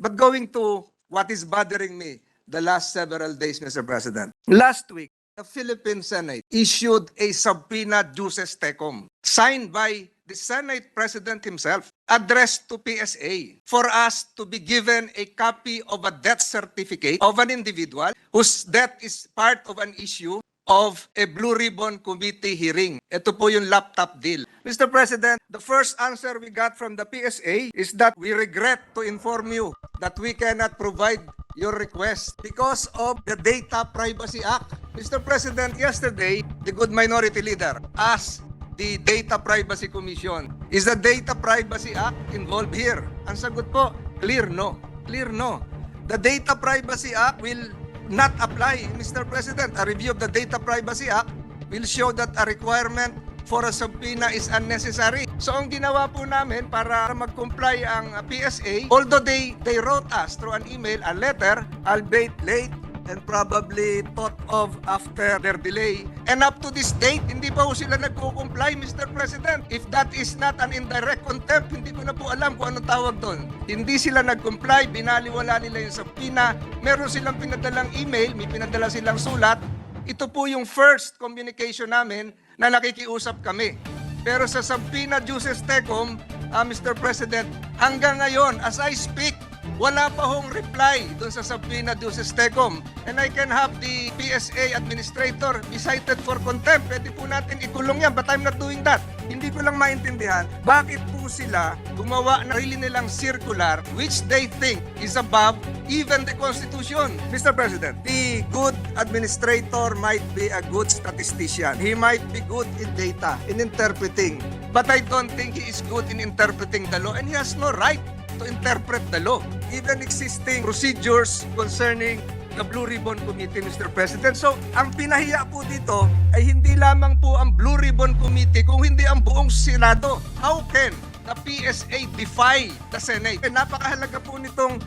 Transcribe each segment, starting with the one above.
But going to what is bothering me the last several days, Mr. President. Last week, the Philippine Senate issued a subpoena juices tecum, signed by the Senate President himself, addressed to PSA for us to be given a copy of a death certificate of an individual whose death is part of an issue of a Blue Ribbon Committee hearing. Ito po yung laptop deal. Mr. President, the first answer we got from the PSA is that we regret to inform you that we cannot provide your request because of the Data Privacy Act. Mr. President, yesterday, the good minority leader asked the Data Privacy Commission, is the Data Privacy Act involved here? Ang sagot po, clear no. Clear no. The Data Privacy Act will not apply, Mr. President. A review of the Data Privacy Act will show that a requirement for a subpoena is unnecessary. So ang ginawa po namin para mag-comply ang PSA, although they wrote us through an email, a letter, albeit late and probably thought of after their delay. And up to this date, hindi pa po sila nagko-comply, Mr. President. If that is not an indirect contempt, hindi ko na po alam kung anong tawag doon. Hindi sila nag-comply, binaliwala nila yung subpoena. Meron silang pinadalang email, may pinadala silang sulat. Ito po yung first communication namin na nakikiusap kami. Pero sa subpoena juices tecum, Mr. President, hanggang ngayon, as I speak, wala pa hong reply doon sa subpoena juices tecum. And I can have the PSA administrator be cited for contempt. Pwede po natin ikulong yan, but I'm not doing that. Hindi ko lang maintindihan, bakit po sila gumawa na sarili nilang circular which they think is above even the Constitution. Mr. President, the good administrator might be a good statistician. He might be good in data, in interpreting. But I don't think he is good in interpreting the law, and he has no right to interpret the law, even existing procedures concerning the Blue Ribbon Committee, Mr. President. So, ang pinahiya po dito ay hindi lamang po ang Blue Ribbon Committee, kung hindi ang buong Senado. How can the PSA defy the Senate? Napakahalaga po nitong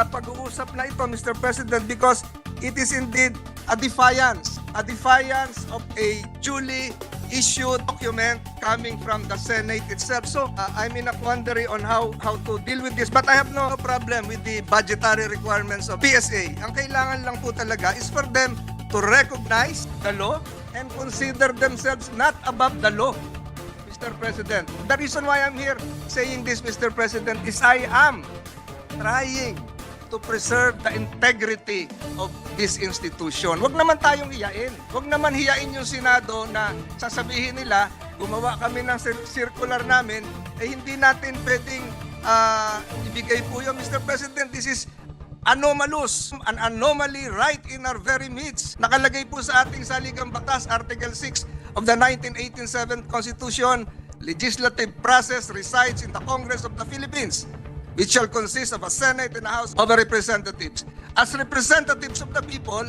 pag-uusap na ito, Mr. President, because it is indeed a defiance of a duly issued document coming from the Senate itself. So I'm in a quandary on how to deal with this. But I have no problem with the budgetary requirements of PSA. Ang kailangan lang po talaga is for them to recognize the law and consider themselves not above the law, Mr. President. The reason why I'm here saying this, Mr. President, is I am trying to preserve the integrity of this institution. Huwag naman tayong hiyain. Huwag naman hiyain yung Senado na sasabihin nila, gumawa kami ng circular namin, eh hindi natin pwedeng ibigay po yun, Mr. President. This is anomalous, an anomaly right in our very midst. Nakalagay po sa ating saligang batas, Article 6 of the 1987 Constitution, legislative process resides in the Congress of the Philippines, which shall consist of a Senate and a House of Representatives. As representatives of the people,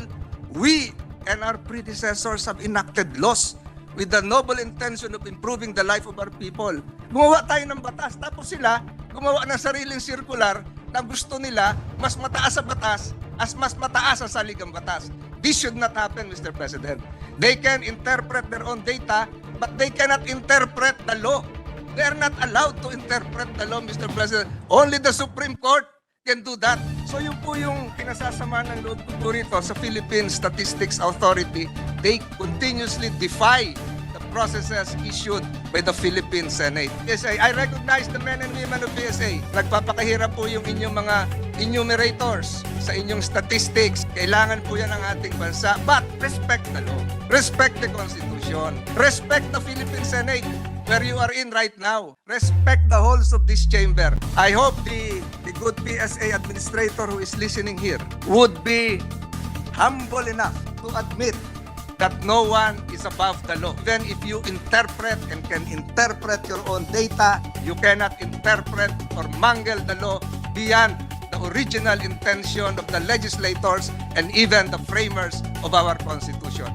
we and our predecessors have enacted laws with the noble intention of improving the life of our people. Gumawa tayo ng batas, tapos sila gumawa ng sariling circular na gusto nila mas mataas sa batas as mas mataas sa saligang batas. This should not happen, Mr. President. They can interpret their own data, but they cannot interpret the law. They are not allowed to interpret the law, Mr. President. Only the Supreme Court can do that. So yun po yung pinasasama ng loob ko po rito sa Philippine Statistics Authority. They continuously defy the processes issued by the Philippine Senate. PSA, I recognize the men and women of PSA. Nagpapakahirap po yung inyong mga enumerators sa inyong statistics. Kailangan po yan ng ating bansa. But respect the law. Respect the Constitution. Respect the Philippine Senate, where you are in right now. Respect the halls of this chamber. I hope the good PSA administrator who is listening here would be humble enough to admit that no one is above the law. Even if you interpret and can interpret your own data, you cannot interpret or mangle the law beyond the original intention of the legislators and even the framers of our Constitution.